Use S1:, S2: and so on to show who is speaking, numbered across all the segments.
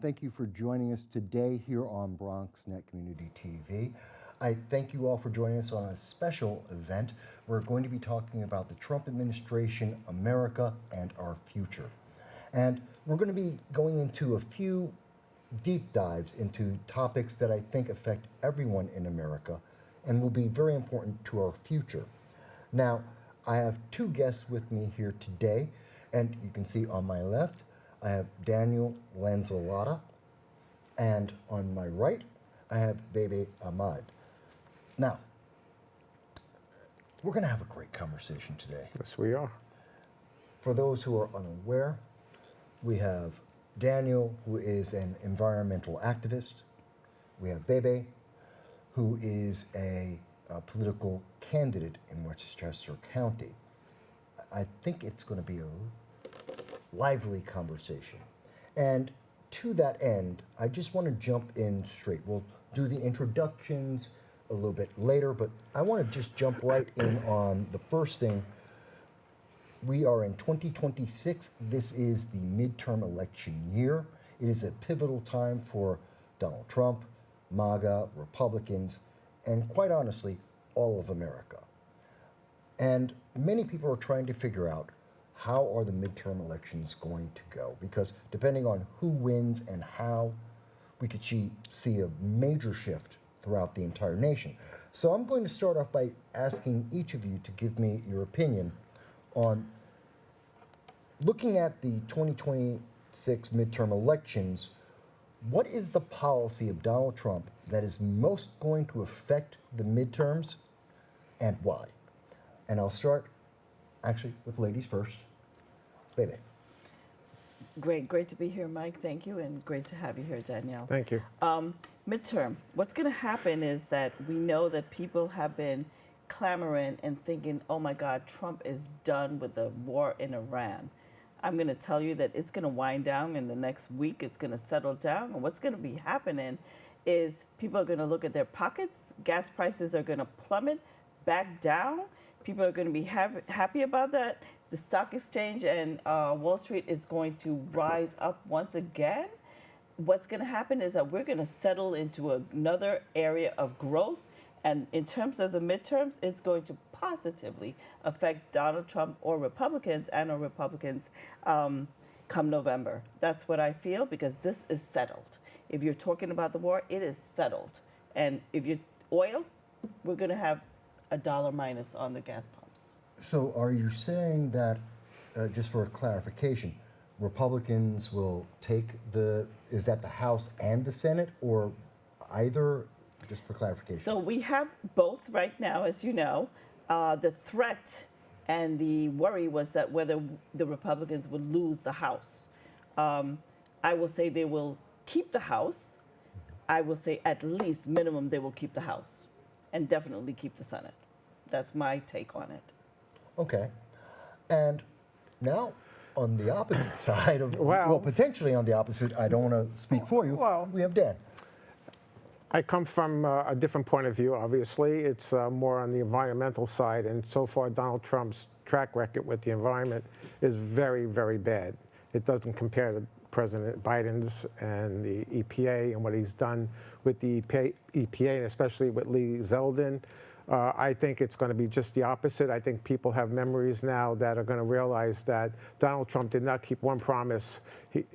S1: thank you for joining us today here on BronxNet Community TV. I thank you all for joining us on a special event. We're going to be talking about the Trump administration, America, and our future. And we're going to be going into a few deep dives into topics that I think affect everyone in America and will be very important to our future. Now, I have two guests with me here today, and you can see on my left, I have Daniel Lanzilotta, and on my right, I have Bebe Ahmed. Now, we're going to have a great conversation today.
S2: Yes, we are.
S1: For those who are unaware, we have Daniel, who is an environmental activist. We have Bebe, who is a political candidate in Westchester County. I think it's going to be a lively conversation. And to that end, I just want to jump in straight. We'll do the introductions a little bit later, but I want to just jump right in on the first thing. We are in 2026. This is the midterm election year. It is a pivotal time for Donald Trump, MAGA, Republicans, and quite honestly, all of America. And many people are trying to figure out how are the midterm elections going to go? Because depending on who wins and how, we could see a major shift throughout the entire nation. So I'm going to start off by asking each of you to give me your opinion on looking at the 2026 midterm elections. What is the policy of Donald Trump that is most going to affect the midterms, and why? And I'll start actually with ladies first. Bebe.
S3: Great to be here, Mike. Thank you, and great to have you here, Danielle.
S2: Thank you.
S3: Midterm. What's going to happen is that we know that people have been clamoring and thinking, oh my God, Trump is done with the war in Iran. I'm going to tell you that it's going to wind down in the next week. It's going to settle down. And what's going to be happening is people are going to look at their pockets. Gas prices are going to plummet back down. People are going to be happy about that. The stock exchange and Wall Street is going to rise up once again. What's going to happen is that we're going to settle into another area of growth. And in terms of the midterms, it's going to positively affect Donald Trump or Republicans come November. That's what I feel, because this is settled. If you're talking about the war, it is settled. And if you oil, we're going to have a dollar minus on the gas pumps.
S1: So are you saying that, just for clarification, Republicans will take is that the House and the Senate, or either, just for clarification?
S3: So we have both right now, as you know. The threat and the worry was that whether the Republicans would lose the House. I will say they will keep the House. I will say at least minimum they will keep the House and definitely keep the Senate. That's my take on it.
S1: Okay. And now, on the opposite side of, well, potentially on the opposite, I don't want to speak for you, we have Dan.
S2: I come from a different point of view, obviously. It's more on the environmental side, and so far Donald Trump's track record with the environment is very, very bad. It doesn't compare to President Biden's and the EPA and what he's done with the EPA, and especially with Lee Zeldin. I think it's going to be just the opposite. I think people have memories now that are going to realize that Donald Trump did not keep one promise.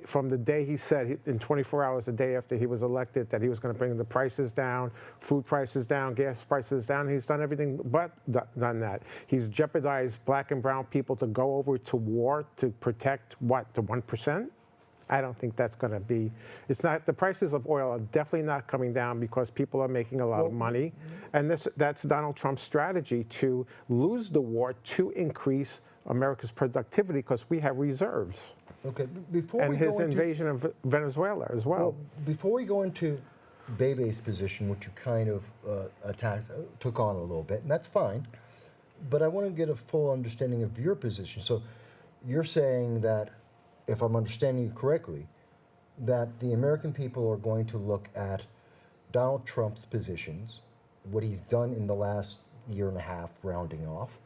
S2: From the day he said, in 24 hours a day after he was elected, that he was going to bring the prices down, food prices down, gas prices down. He's done everything but done that. He's jeopardized black and brown people to go over to war to protect, what, the 1%? I don't think that's going to be, it's not, the prices of oil are definitely not coming down because people are making a lot of money. And that's Donald Trump's strategy, to lose the war to increase America's productivity because we have reserves.
S1: Okay, before
S2: and
S1: we
S2: his
S1: go into,
S2: invasion of Venezuela as well.
S1: Before we go into Bebe's position, which you kind of took on a little bit, and that's fine, but I want to get a full understanding of your position. So you're saying that, if I'm understanding you correctly, that the American people are going to look at Donald Trump's positions, what he's done in the last year and a half, rounding off,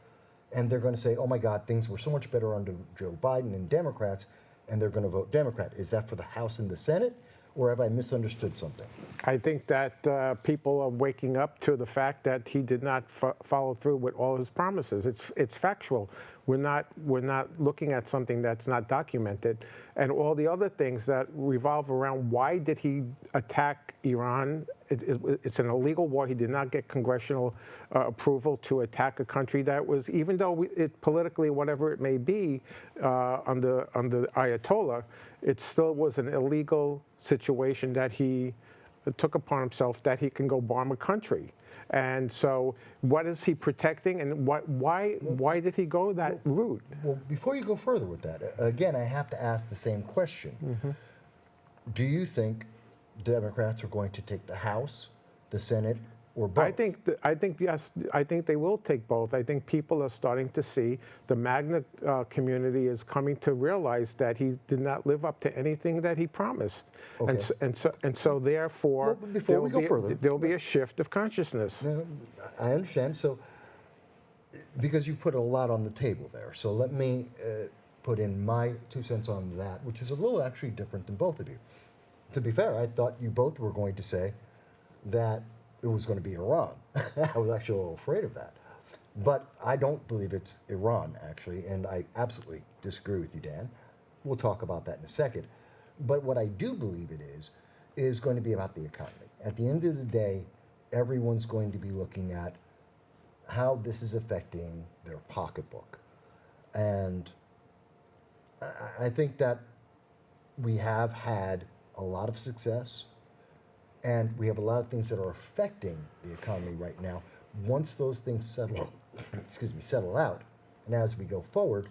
S1: and they're going to say, oh my God, things were so much better under Joe Biden and Democrats, and they're going to vote Democrat. Is that for the House and the Senate, Or have I misunderstood something?
S2: I think that people are waking up to the fact that he did not follow through with all his promises. It's factual. We're not looking at something that's not documented, and all the other things that revolve around why did he attack Iran? It's an illegal war. He did not get congressional approval to attack a country that was, even though it politically, whatever it may be, under Ayatollah, it still was an illegal situation that he took upon himself, that he can go bomb a country. And so what is he protecting, and why did he go that route?
S1: Well, before you go further with that, again, I have to ask the same question. Do you think Democrats are going to take the House, the Senate, or both?
S2: I think yes. I think they will take both. I think people are starting to see, the MAGNA community is coming to realize that he did not live up to anything that he promised,
S1: Okay.
S2: and so therefore,
S1: Well, before we go further,
S2: there'll be a shift of consciousness.
S1: No, I understand. So, because you put a lot on the table there, so let me put in my 2 cents on that, which is a little actually different than both of you. To be fair, I thought you both were going to say that it was going to be Iran. I was actually a little afraid of that. But I don't believe it's Iran, actually, and I absolutely disagree with you, Dan. We'll talk about that in a second. But what I do believe it is going to be about the economy. At the end of the day, everyone's going to be looking at how this is affecting their pocketbook. And I think that we have had a lot of success, and we have a lot of things that are affecting the economy right now. Once those things settle out, and as we go forward,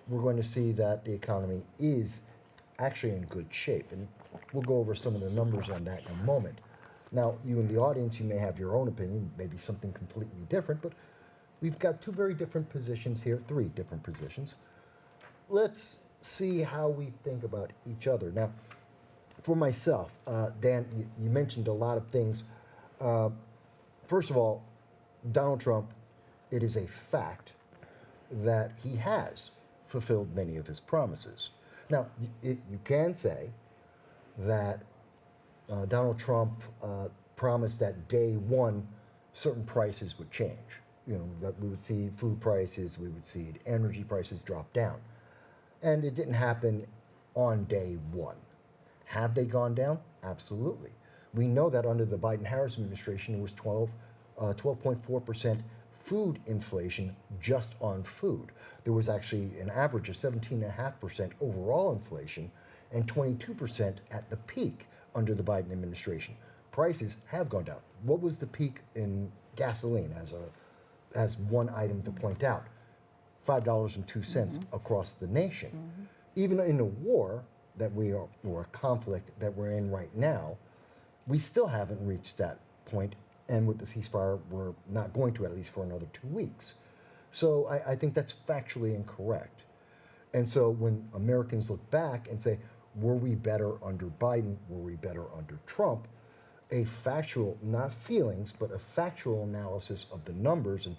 S1: we're going to see that the economy is actually in good shape. And we'll go over some of the numbers on that in a moment. Now, you in the audience, you may have your own opinion, maybe something completely different, but we've got two very different positions here, three different positions. Let's see how we think about each other. Now, for myself, Dan, you mentioned a lot of things. First of all, Donald Trump, it is a fact that he has fulfilled many of his promises. Now, you can say that Donald Trump promised that day one certain prices would change. You know, that we would see food prices, we would see energy prices drop down. And it didn't happen on day one. Have they gone down? Absolutely. We know that under the Biden-Harris administration, it was 12.4% food inflation just on food. There was actually an average of 17.5% overall inflation and 22% at the peak under the Biden administration. Prices have gone down. What was the peak in gasoline as one item to point out? $5.02 across the nation. Even in a war that or a conflict that we're in right now, we still haven't reached that point. And with the ceasefire, we're not going to, at least for another 2 weeks. So I think that's factually incorrect. And so when Americans look back and say, were we better under Biden? Were we better under Trump? A factual, not feelings, but a factual analysis of the numbers and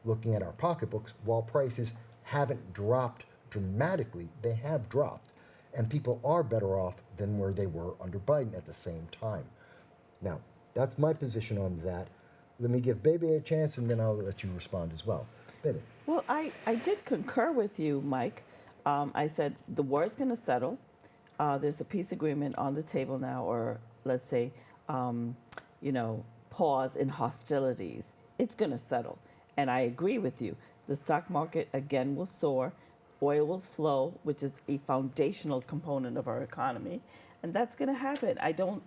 S1: looking at our pocketbooks, while prices haven't dropped dramatically, they have dropped. And people are better off than where they were under Biden at the same time. Now, that's my position on that. Let me give Bebe a chance, and then I'll let you respond as well. Bebe.
S3: Well, I did concur with you, Mike. I said the war is going to settle. There's a peace agreement on the table now, or let's say, pause in hostilities. It's going to settle. And I agree with you. The stock market, again, will soar. Oil will flow, which is a foundational component of our economy. And that's going to happen.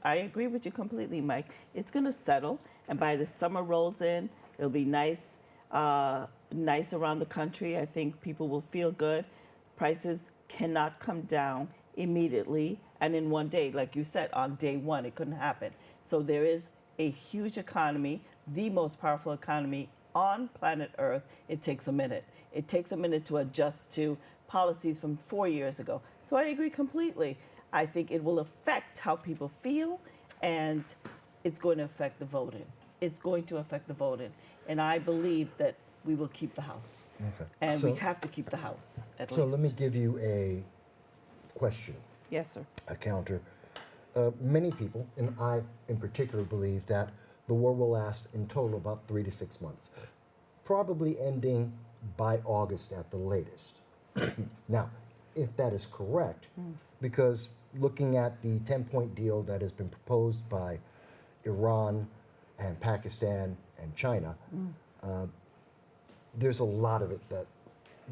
S3: I agree with you completely, Mike. It's going to settle. And by the summer rolls in, it'll be nice around the country. I think people will feel good. Prices cannot come down immediately and in one day. Like you said, on day one, it couldn't happen. So there is a huge economy, the most powerful economy on planet Earth. It takes a minute. It takes a minute to adjust to policies from 4 years ago. So I agree completely. I think it will affect how people feel, and it's going to affect the voting. It's going to affect the voting. And I believe that we will keep the House.
S1: Okay.
S3: And we have to keep the House, at least.
S1: So let me give you a question,
S3: Yes, sir.
S1: a counter. many people, and I in particular, believe that the war will last in total about 3 to 6 months, probably ending by August at the latest. Now, if that is correct, because looking at the 10-point deal that has been proposed by Iran and Pakistan and China, there's a lot of it that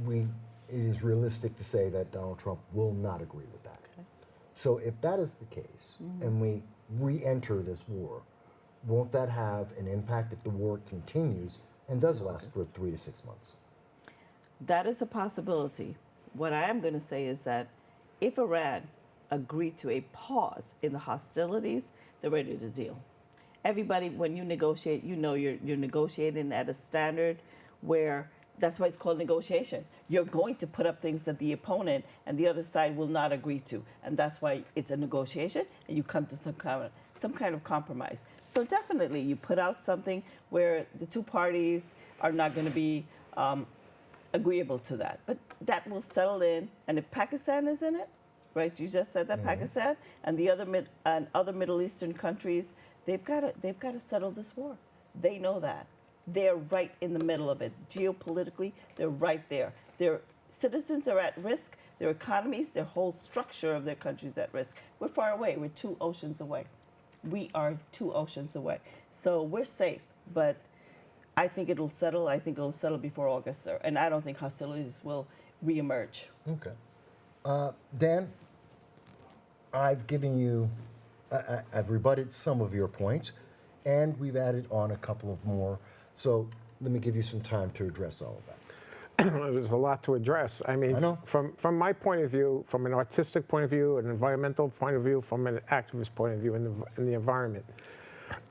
S1: it is realistic to say that Donald Trump will not agree with that. Okay. So if that is the case, and we re-enter this war, won't that have an impact if the war continues and does last for 3 to 6 months?
S3: That is a possibility. What I am going to say is that if Iran agreed to a pause in the hostilities, they're ready to deal. Everybody, when you negotiate, you know you're negotiating at a standard where that's why it's called negotiation. You're going to put up things that the opponent and the other side will not agree to, and that's why it's a negotiation, and you come to some kind of compromise. So definitely, you put out something where the two parties are not going to be agreeable to that, but that will settle in. And if Pakistan is in it, right? You just said that Pakistan and the other Middle Eastern countries, they've got to settle this war. They know that. They're right in the middle of it. Geopolitically, they're right there. Their citizens are at risk. Their economies, their whole structure of their countries at risk. We're far away. We're 2 oceans away. We are 2 oceans away. So we're safe, but I think it'll settle. I think it'll settle before August, sir. And I don't think hostilities will reemerge.
S1: Okay. Dan, I've given you, I've rebutted some of your points, and we've added on a couple of more. So let me give you some time to address all of that.
S2: There's a lot to address. I mean,
S1: I know.
S2: From my point of view, from an artistic point of view, an environmental point of view, from an activist point of view in the environment,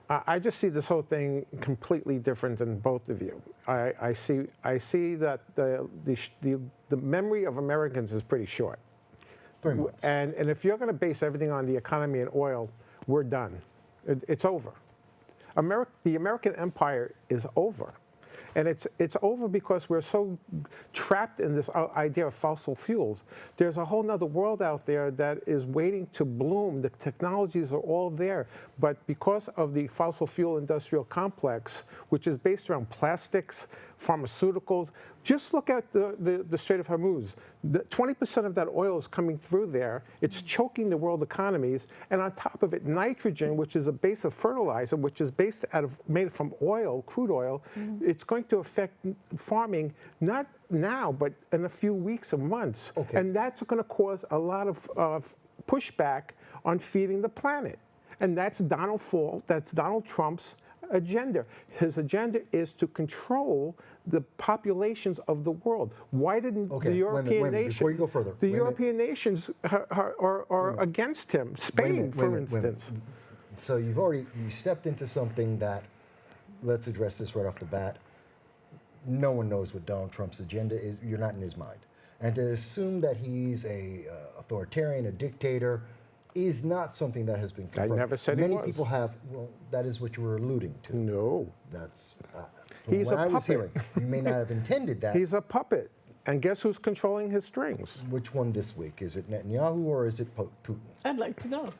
S2: I just see this whole thing completely different than both of you. I see that the memory of Americans is pretty short.
S1: 3 months.
S2: And if you're going to base everything on the economy and oil, we're done. It's over. The American empire is over. And it's over because we're so trapped in this idea of fossil fuels. There's a whole nother world out there that is waiting to bloom. The technologies are all there. But because of the fossil fuel industrial complex, which is based around plastics, pharmaceuticals, just look at the Strait of Hormuz. 20% of that oil is coming through there. It's choking the world economies. And on top of it, nitrogen, which is a base of fertilizer, which is made from oil, crude oil, it's going to affect farming, not now, but in a few weeks or months.
S1: Okay.
S2: And that's going to cause a lot of pushback on feeding the planet. And that's Donald Trump's agenda. His agenda is to control the populations of the world. Why didn't the European nations?
S1: Before you go further,
S2: the European nations are against him. Spain, for instance.
S1: So you stepped into something that, let's address this right off the bat. No one knows what Donald Trump's agenda is. You're not in his mind. And to assume that he's a authoritarian, a dictator, is not something that has been confirmed.
S2: I never said
S1: Many
S2: he was.
S1: people have. Well, that is what you were alluding to.
S2: No.
S1: That's
S2: He's
S1: what
S2: a
S1: I was
S2: puppet.
S1: hearing. You may not have intended that.
S2: He's a puppet. And guess who's controlling his strings?
S1: Which one this week? Is it Netanyahu or is it Putin?
S3: I'd like to know.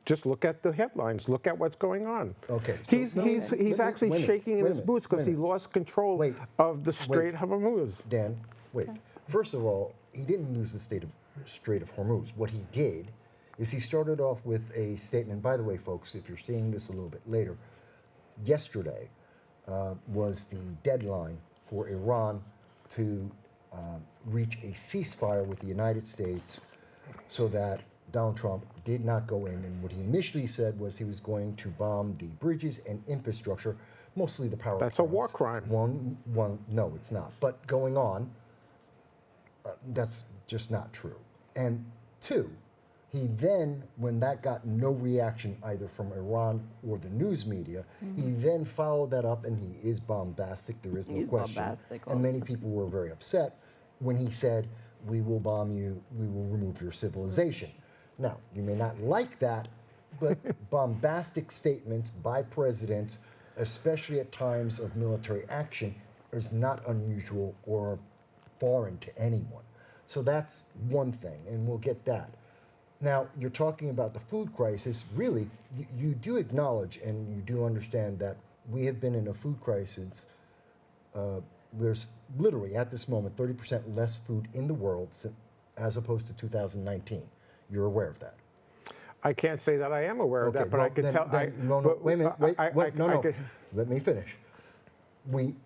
S2: Just look at the headlines. Look at what's going on.
S1: Okay. So
S2: He's actually shaking in his boots because he
S1: minute.
S2: lost control of the Strait of Hormuz.
S1: Dan, wait. First of all, he didn't lose the Strait of Hormuz. What he did is he started off with a statement. By the way, folks, if you're seeing this a little bit later, yesterday was the deadline for Iran to reach a ceasefire with the United States so that Donald Trump did not go in. And what he initially said was he was going to bomb the bridges and infrastructure, mostly the power plants.
S2: That's a war crime.
S1: No, it's not. But going on, that's just not true. And 2, he then, when that got no reaction either from Iran or the news media, he then followed that up, and he is bombastic, there is no question. And many people were very upset when he said, "We will bomb you, we will remove your civilization." Now, you may not like that, but bombastic statements by presidents, especially at times of military action, is not unusual or foreign to anyone. So that's one thing, and we'll get that. Now, you're talking about the food crisis. Really, you do acknowledge and you do understand that we have been in a food crisis. There's literally, at this moment, 30% less food in the world as opposed to 2019. You're aware of that?
S2: I can't say that I am aware of that, but
S1: well,
S2: I can
S1: then,
S2: tell.
S1: then, no, no, wait a minute. Wait, no.
S2: could-
S1: Let me finish.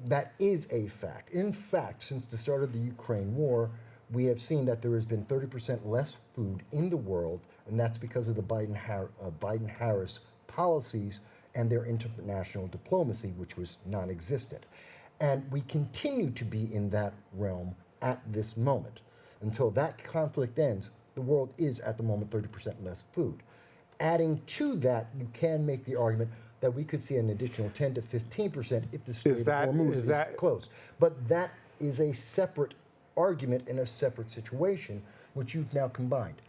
S1: That is a fact. In fact, since the start of the Ukraine war, we have seen that there has been 30% less food in the world, and that's because of the Biden-Harris policies and their international diplomacy, which was non-existent. And we continue to be in that realm at this moment. Until that conflict ends, the world is at the moment 30% less food. Adding to that, you can make the argument that we could see an additional 10 to 15% if the Strait of Hormuz is closed. But that is a separate argument in a separate situation, which you've now combined.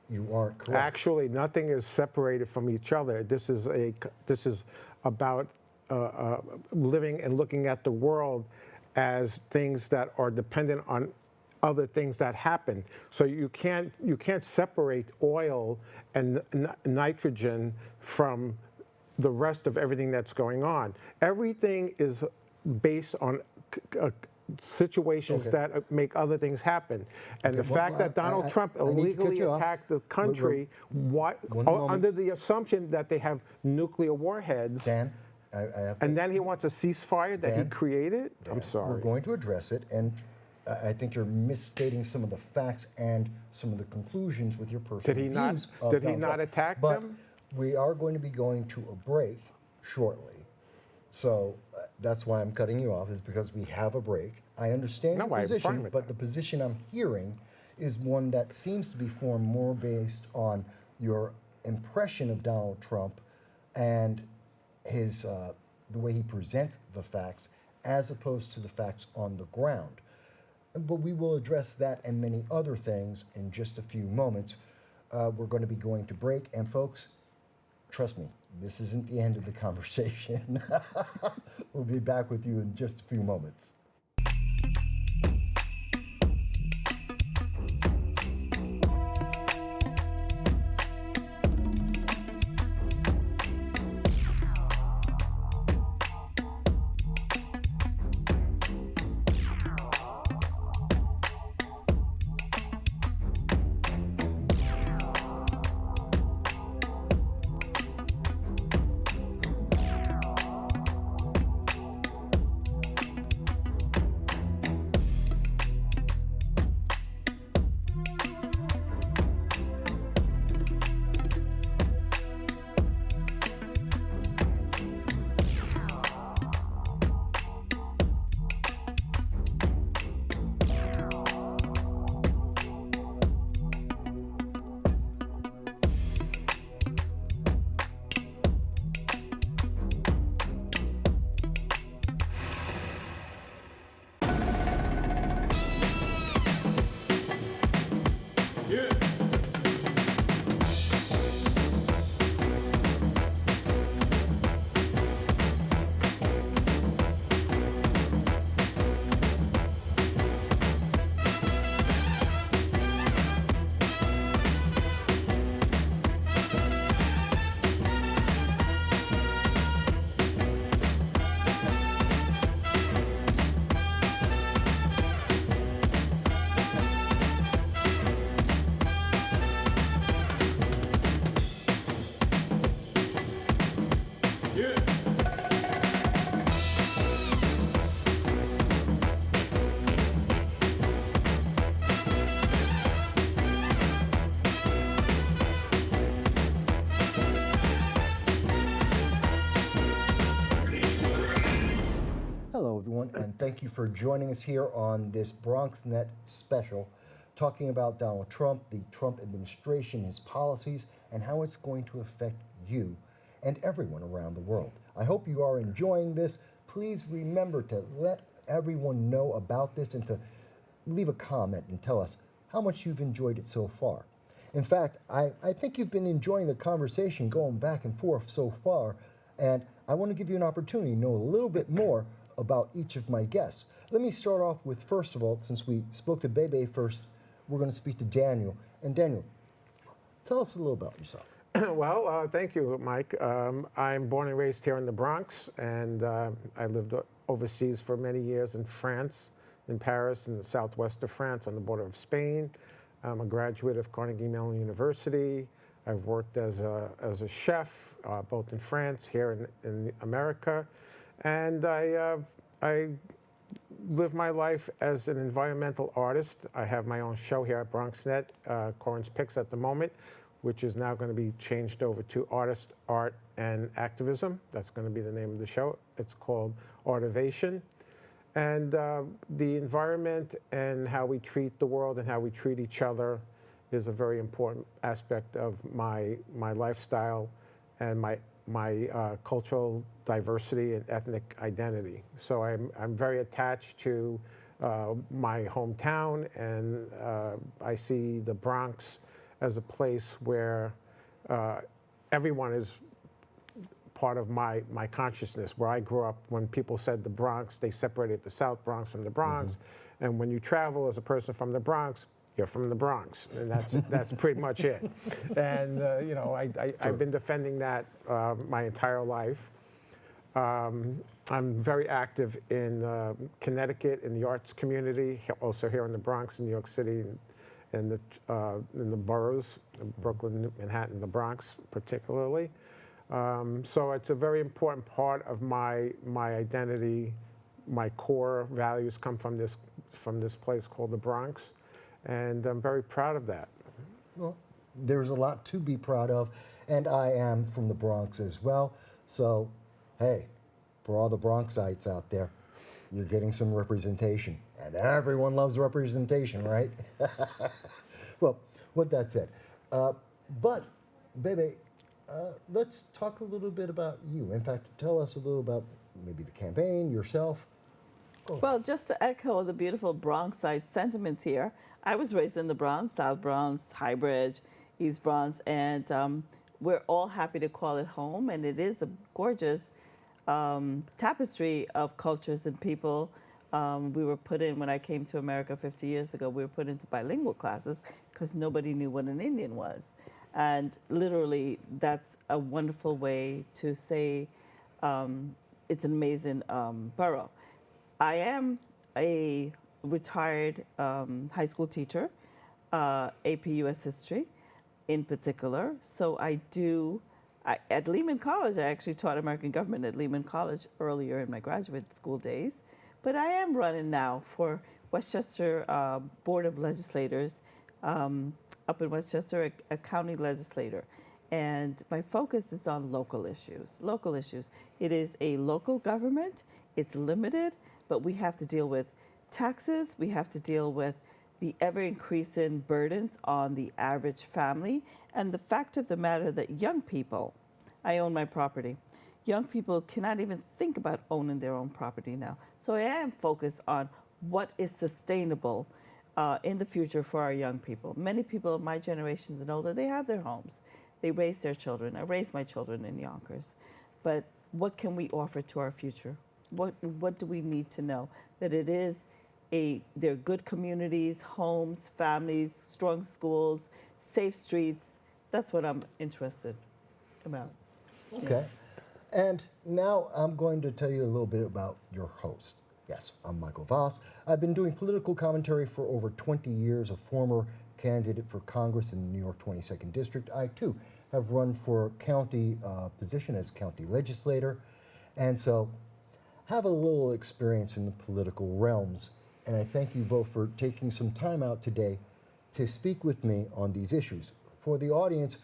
S1: You aren't correct.
S2: Actually, nothing is separated from each other. This is about living and looking at the world as things that are dependent on other things that happen. So you can't separate oil and nitrogen from the rest of everything that's going on. Everything is based on situations that make other things happen. And the fact that Donald Trump illegally attacked the country under the assumption that they have nuclear warheads,
S1: Dan, I have to,
S2: and then he wants a ceasefire that he created? I'm sorry.
S1: We're going to address it, and I think you're misstating some of the facts and some of the conclusions with your personal views of
S2: Did he
S1: Donald
S2: not
S1: Trump.
S2: attack
S1: But
S2: them?
S1: we are going to be going to a break shortly. So that's why I'm cutting you off, is because we have a break. I understand your position, but the position I'm hearing is one that seems to be formed more based on your impression of Donald Trump and his the way he presents the facts as opposed to the facts on the ground. But we will address that and many other things in just a few moments. We're going to be going to break, and folks, trust me, this isn't the end of the conversation. We'll be back with you in just a few moments. Hello, everyone, and thank you for joining us here on this BronxNet special, talking about Donald Trump, the Trump administration, his policies, and how it's going to affect you and everyone around the world. I hope you are enjoying this. Please remember to let everyone know about this and to leave a comment and tell us how much you've enjoyed it so far. In fact, I think you've been enjoying the conversation going back and forth so far, and I want to give you an opportunity to know a little bit more about each of my guests. Let me start off with, first of all, since we spoke to Bebe first, we're going to speak to Daniel. And Daniel, Tell us a little about yourself.
S2: Well, thank you, Mike. I'm born and raised here in the Bronx, and I lived overseas for many years in France, in Paris, in the southwest of France, on the border of Spain. I'm a graduate of Carnegie Mellon University. I've worked as a chef, both in France, here in America, and I live my life as an environmental artist. I have my own show here at BronxNet, Corin's Picks at the moment, which is now going to be changed over to Artist, Art, and Activism. That's going to be the name of the show. It's called Artivation. And the environment and how we treat the world and how we treat each other is a very important aspect of my lifestyle and my cultural diversity and ethnic identity. So I'm very attached to my hometown, and I see the Bronx as a place where everyone is part of my consciousness. Where I grew up, when people said the Bronx, they separated the South Bronx from the Bronx. And when you travel as a person from the Bronx, you're from the Bronx, and that's pretty much it. And you know, I've been defending that my entire life. I'm very active in Connecticut, in the arts community, also here in the Bronx, in New York City, in the boroughs, Brooklyn, Manhattan, the Bronx particularly. So it's a very important part of my identity. My core values come from this place called the Bronx, and I'm very proud of that.
S1: Well, there's a lot to be proud of, and I am from the Bronx as well. So, hey, for all the Bronxites out there, you're getting some representation, and everyone loves representation, right? Well, with that said, but Bebe, let's talk a little bit about you. In fact, tell us a little about maybe the campaign, yourself.
S3: Well, just to echo the beautiful Bronxite sentiments here, I was raised in the Bronx, South Bronx, High Bridge, East Bronx, and we're all happy to call it home, and it is a gorgeous tapestry of cultures and people. We were put in, when I came to America 50 years ago, we were put into bilingual classes because nobody knew what an Indian was. And literally, that's a wonderful way to say it's an amazing borough. I am a retired high school teacher, AP US History in particular. So at Lehman College, I actually taught American government at Lehman College earlier in my graduate school days. But I am running now for Westchester Board of Legislators up in Westchester, a county legislator. And my focus is on local issues. Local issues. It is a local government. It's limited, but we have to deal with taxes. We have to deal with the ever-increasing burdens on the average family. And the fact of the matter that young people, I own my property. Young people cannot even think about owning their own property now. So I am focused on what is sustainable in the future for our young people. Many people of my generations and older, they have their homes. They raise their children. I raised my children in Yonkers. But what can we offer to our future? What do we need to know? That it is they're good communities, homes, families, strong schools, safe streets. That's what I'm interested about.
S1: Okay.
S3: Yes.
S1: And now I'm going to tell you a little bit about your host. Yes, I'm Michael Vasquez. I've been doing political commentary for over 20 years, a former candidate for Congress in the New York 22nd District. I, too, have run for county position as county legislator, and so have a little experience in the political realms. And I thank you both for taking some time out today to speak with me on these issues. For the audience,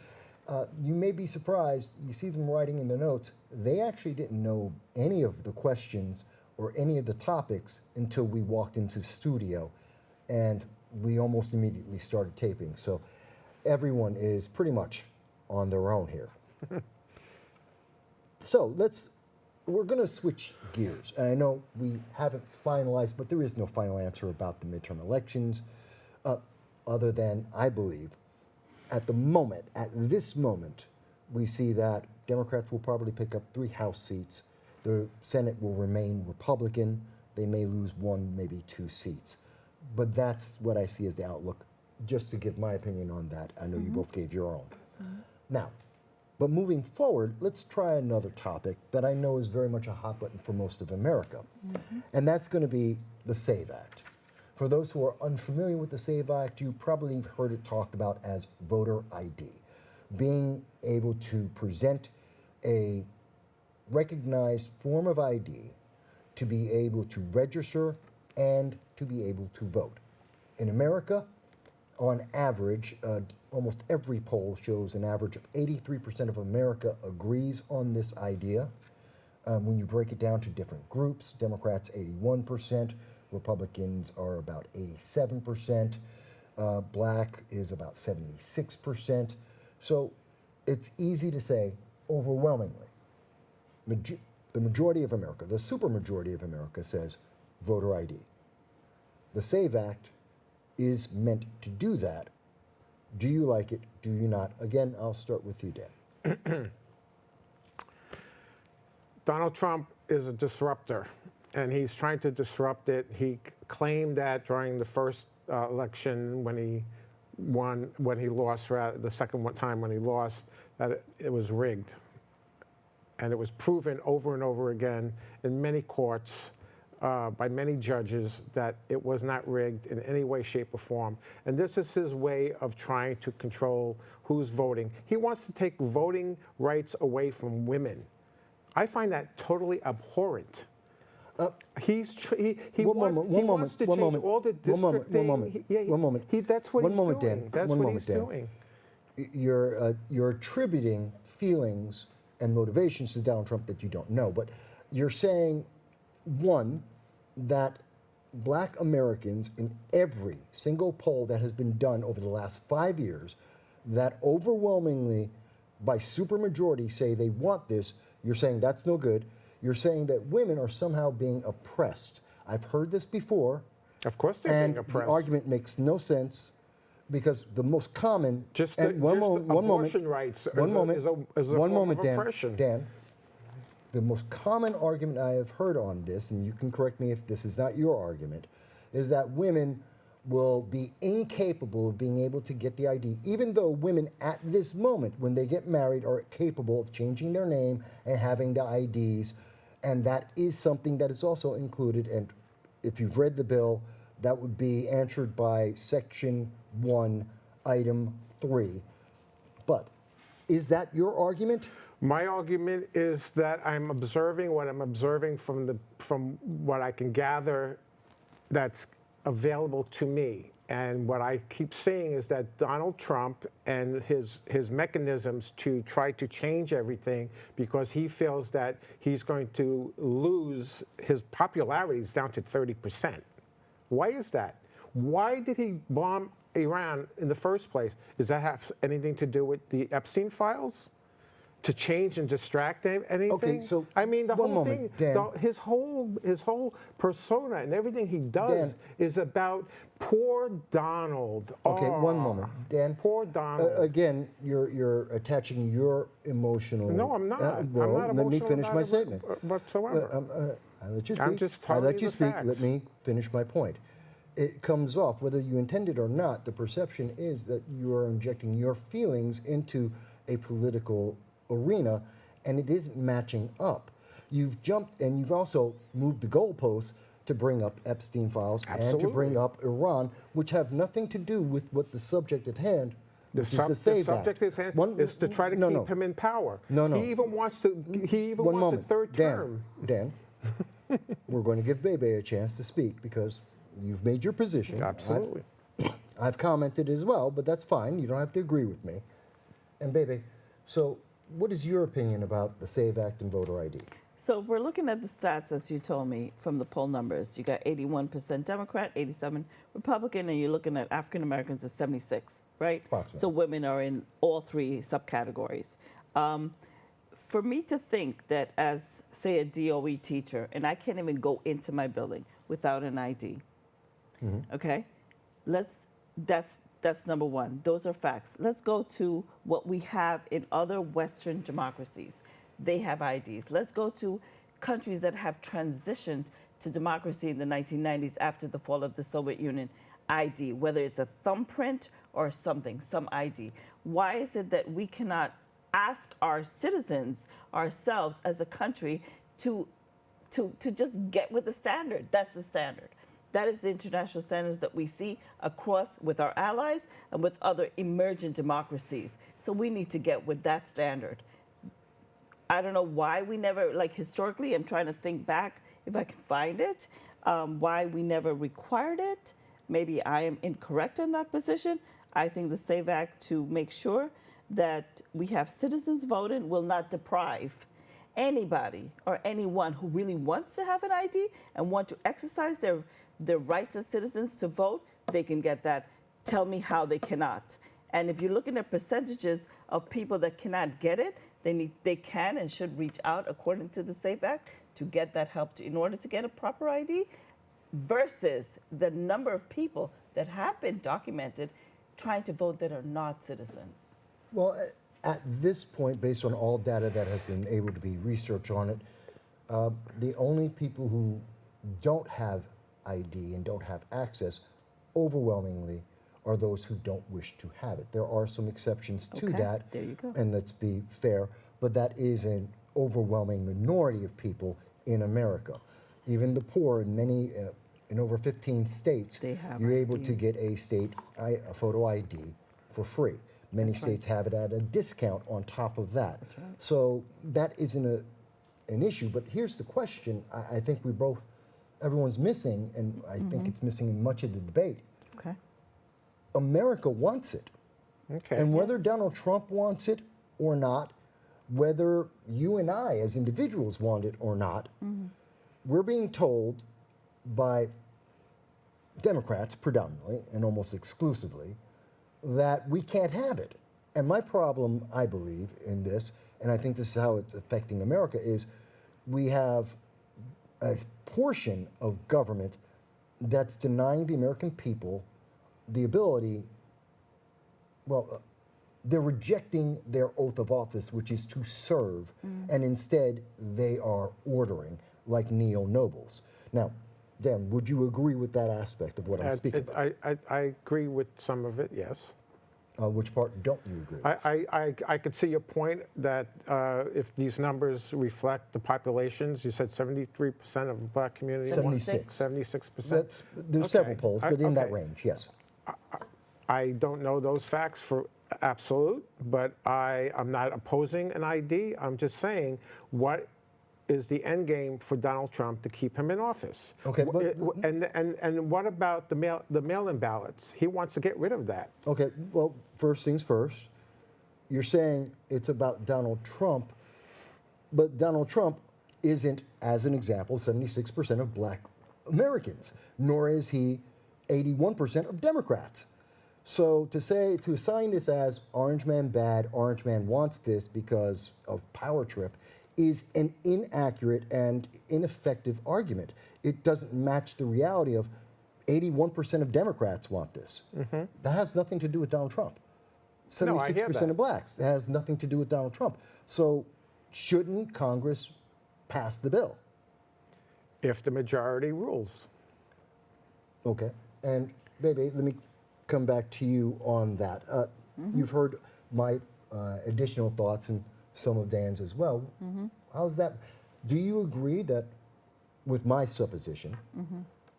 S1: you may be surprised, you see them writing in the notes, they actually didn't know any of the questions or any of the topics until we walked into the studio, and we almost immediately started taping. So everyone is pretty much on their own here. So we're going to switch gears. And I know we haven't finalized, but there is no final answer about the midterm elections, other than, I believe, at this moment, we see that Democrats will probably pick up 3 House seats. The Senate will remain Republican. They may lose 1, maybe 2 seats. But that's what I see as the outlook just to give my opinion on that. I know you both gave your own. Now, but moving forward, let's try another topic that I know is very much a hot button for most of America, and that's going to be the SAVE Act. For those who are unfamiliar with the SAVE Act, you probably have heard it talked about as voter ID, being able to present a recognized form of ID to be able to register and to be able to vote. In America, on average, almost every poll shows an average of 83% of America agrees on this idea. When you break it down to different groups, Democrats 81%, Republicans are about 87%, Black is about 76%. So it's easy to say overwhelmingly, the majority of America, the supermajority of America says voter ID. The SAVE Act is meant to do that. Do you like it? Do you not? Again, I'll start with you, Dan.
S2: Donald Trump is a disruptor, and he's trying to disrupt it. He claimed that during the first election when he lost, the second time when he lost, that it was rigged. And it was proven over and over again in many courts by many judges that it was not rigged in any way, shape, or form. And this is his way of trying to control who's voting. He wants to take voting rights away from women. I find that totally abhorrent. He wants to change all the districting.
S1: One moment.
S2: That's what
S1: one
S2: he's
S1: moment,
S2: doing.
S1: Dan.
S2: That's
S1: one
S2: what
S1: moment,
S2: he's
S1: Dan.
S2: doing.
S1: You're attributing feelings and motivations to Donald Trump that you don't know. But you're saying, one, that Black Americans in every single poll that has been done over the last 5 years, that overwhelmingly by supermajority say they want this, you're saying that's no good. You're saying that women are somehow being oppressed. I've heard this before.
S2: Of course they're being oppressed.
S1: The argument makes no sense because the most common...
S2: abortion rights is a form of oppression.
S1: Dan, the most common argument I have heard on this, and you can correct me if this is not your argument, is that women will be incapable of being able to get the ID, even though women at this moment, when they get married, are capable of changing their name and having the IDs. And that is something that is also included. And if you've read the bill, that would be answered by Section 1, Item 3. But is that your argument?
S2: My argument is that I'm observing what I'm observing from what I can gather that's available to me. And what I keep seeing is that Donald Trump and his mechanisms to try to change everything because he feels that he's going to lose his popularity is down to 30%. Why is that? Why did he bomb Iran in the first place? Does that have anything to do with the Epstein files? To change and distract anything?
S1: Okay, so
S2: I mean, the
S1: one
S2: whole
S1: moment,
S2: thing,
S1: Dan.
S2: his whole persona and everything he does
S1: Dan.
S2: is about poor Donald.
S1: Okay, one moment, Dan.
S2: Poor Donald.
S1: Again, you're attaching your emotional...
S2: No, I'm not.
S1: Well,
S2: I'm not
S1: let me
S2: emotional
S1: finish
S2: about
S1: my
S2: it
S1: statement.
S2: whatsoever.
S1: I let you speak.
S2: I'm just
S1: I
S2: telling
S1: let
S2: you
S1: you
S2: the
S1: speak.
S2: facts.
S1: Let me finish my point. It comes off, whether you intend it or not, the perception is that you are injecting your feelings into a political arena, and it isn't matching up. You've jumped, and you've also moved the goalposts to bring up Epstein files and to bring up Iran, which have nothing to do with what the subject at hand, which is the SAVE Act.
S2: The subject is to try to keep him in power.
S1: No.
S2: He even wants to. He even wants a third term.
S1: Dan, we're going to give Bebe a chance to speak because you've made your position.
S2: Absolutely.
S1: I've commented as well, but that's fine. You don't have to agree with me. And Bebe, so what is your opinion about the SAVE Act and voter ID?
S3: So we're looking at the stats, as you told me, from the poll numbers. You got 81% Democrat, 87 Republican, and you're looking at African Americans at 76, right?
S1: Approximately.
S3: So women are in all three subcategories. For me to think that as, say, a DOE teacher, and I can't even go into my building without an ID, okay? That's number one. Those are facts. Let's go to what we have in other Western democracies. They have IDs. Let's go to countries that have transitioned to democracy in the 1990s after the fall of the Soviet Union. ID, whether it's a thumbprint or something, some ID. Why is it that we cannot ask our citizens, ourselves as a country, to just get with the standard? That's the standard. That is the international standards that we see across with our allies and with other emerging democracies. So we need to get with that standard. I don't know why we never, like historically, I'm trying to think back if I can find it, why we never required it. Maybe I am incorrect on that position. I think the SAVE Act, to make sure that we have citizens voting, will not deprive anybody or anyone who really wants to have an ID and want to exercise their rights as citizens to vote. They can get that. Tell me how they cannot. And if you're looking at percentages of people that cannot get it, they can and should reach out according to the SAFE Act to get that help in order to get a proper ID, versus the number of people that have been documented trying to vote that are not citizens.
S1: Well, at this point, based on all data that has been able to be researched on it, the only people who don't have ID and don't have access overwhelmingly are those who don't wish to have it. There are some exceptions to
S3: Okay,
S1: that,
S3: there you go.
S1: and let's be fair, but that is an overwhelming minority of people in America. Even the poor in many, in over 15 states,
S3: They have
S1: you're able
S3: ID.
S1: to get a photo ID for free. Many
S3: That's right.
S1: states have it at a discount on top of that.
S3: That's right.
S1: So that isn't an issue, but here's the question I think everyone's missing, and I
S3: Mm-hmm.
S1: think it's missing in much of the debate.
S3: Okay.
S1: America wants it.
S2: Okay.
S1: And whether
S3: Yes.
S1: Donald Trump wants it or not, whether you and I as individuals want it or not, we're being told by Democrats predominantly and almost exclusively that we can't have it. And my problem, I believe, in this, and I think this is how it's affecting America, is we have a portion of government that's denying the American people the ability, they're rejecting their oath of office, which is to serve, and instead they are ordering, like neo-nobles. Now, Dan, would you agree with that aspect of what I'm speaking about?
S2: I agree with some of it, yes.
S1: Which part don't you agree with?
S2: I could see your point that if these numbers reflect the populations, you said 73% of the black community.
S1: 76.
S2: 76%.
S1: There's several
S2: Okay.
S1: polls, but in that
S2: Okay.
S1: range, yes.
S2: I don't know those facts for absolute, but I'm not opposing an ID. I'm just saying, what is the end game for Donald Trump to keep him in office?
S1: Okay, but-
S2: And what about the mail-in ballots? He wants to get rid of that.
S1: Okay, well, first things first. You're saying it's about Donald Trump, but Donald Trump isn't, as an example, 76% of black Americans, nor is he 81% of Democrats. So to assign this as Orange Man bad, Orange Man wants this because of power trip is an inaccurate and ineffective argument. It doesn't match the reality of 81% of Democrats want this. That has nothing to do with Donald Trump.
S2: No, I hear
S1: 76%
S2: that.
S1: of blacks. It has nothing to do with Donald Trump. So shouldn't Congress pass the bill?
S2: If the majority rules.
S1: Okay. And Bebe, let me come back to you on that. You've heard my additional thoughts and some of Dan's as well. How's that? Do you agree that, with my supposition,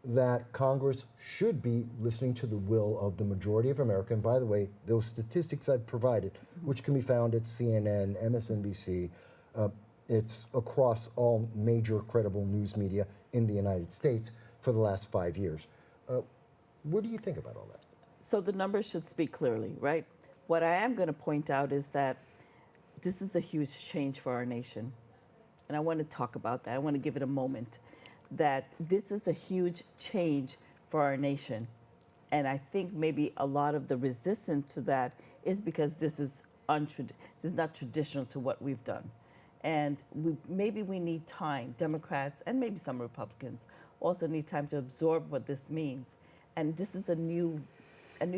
S1: that Congress should be listening to the will of the majority of America? And by the way, those statistics I've provided, which can be found at CNN, MSNBC, it's across all major credible news media in the United States for the last 5 years. What do you think about all that?
S3: So the numbers should speak clearly, right? What I am going to point out is that this is a huge change for our nation. And I want to talk about that. I want to give it a moment. That this is a huge change for our nation. And I think maybe a lot of the resistance to that is because this is not traditional to what we've done. And maybe we need time, Democrats and maybe some Republicans also need time to absorb what this means. And this is a new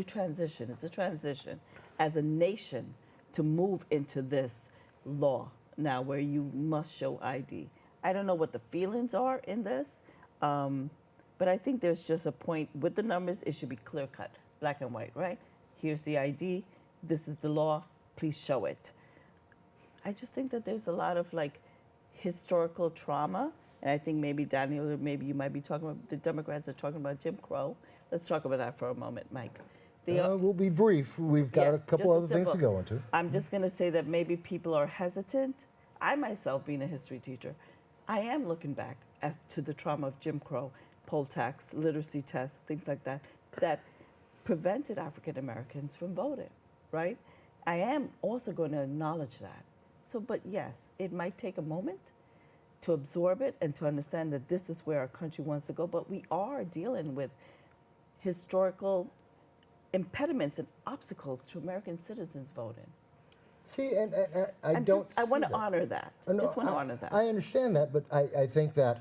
S3: transition. It's a transition as a nation to move into this law now where you must show ID. I don't know what the feelings are in this, But I think there's just a point with the numbers, it should be clear cut, black and white, right? Here's the ID, this is the law, please show it. I just think that there's a lot of like historical trauma, and I think maybe Daniel, or maybe you might be talking about, the Democrats are talking about Jim Crow. Let's talk about that for a moment, Mike.
S1: We'll be brief. We've got a couple other things to go into.
S3: I'm just going to say that maybe people are hesitant. I myself, being a history teacher, I am looking back as to the trauma of Jim Crow, poll tax, literacy tests, things like that, that prevented African Americans from voting, right? I am also going to acknowledge that. So, but yes, it might take a moment to absorb it and to understand that this is where our country wants to go, but we are dealing with historical impediments and obstacles to American citizens voting.
S1: See, and I
S3: want to honor that. I just want to honor that.
S1: I understand that, but I think that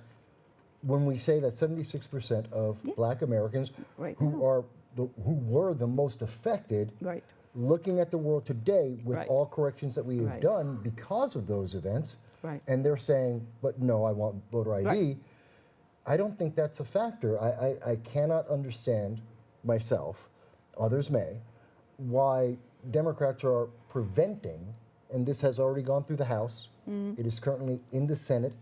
S1: when we say that 76% of Black Americans
S3: Right.
S1: who were the most affected,
S3: Right.
S1: looking at the world today with
S3: Right.
S1: all corrections that we have
S3: Right.
S1: done because of those events,
S3: Right.
S1: and they're saying, but no, I want voter ID,
S3: Right.
S1: I don't think that's a factor. I cannot understand myself, others may, why Democrats are preventing, and this has already gone through the House, it is currently in the Senate,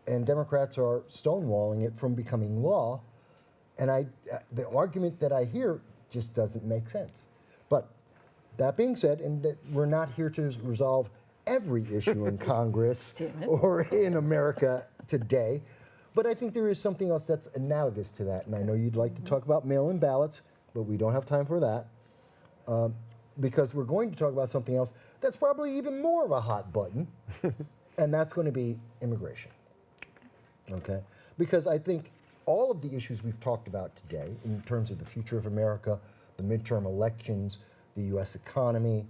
S1: and Democrats are stonewalling it from becoming law, and the argument that I hear just doesn't make sense. But that being said, and that we're not here to resolve every issue in Congress
S3: Damn it.
S1: or in America today, but I think there is something else that's analogous to that, and I know you'd like to talk about mail-in ballots, but we don't have time for that, because we're going to talk about something else that's probably even more of a hot button, and that's going to be immigration. Okay? Because I think all of the issues we've talked about today, in terms of the future of America, the midterm elections, the U.S. economy,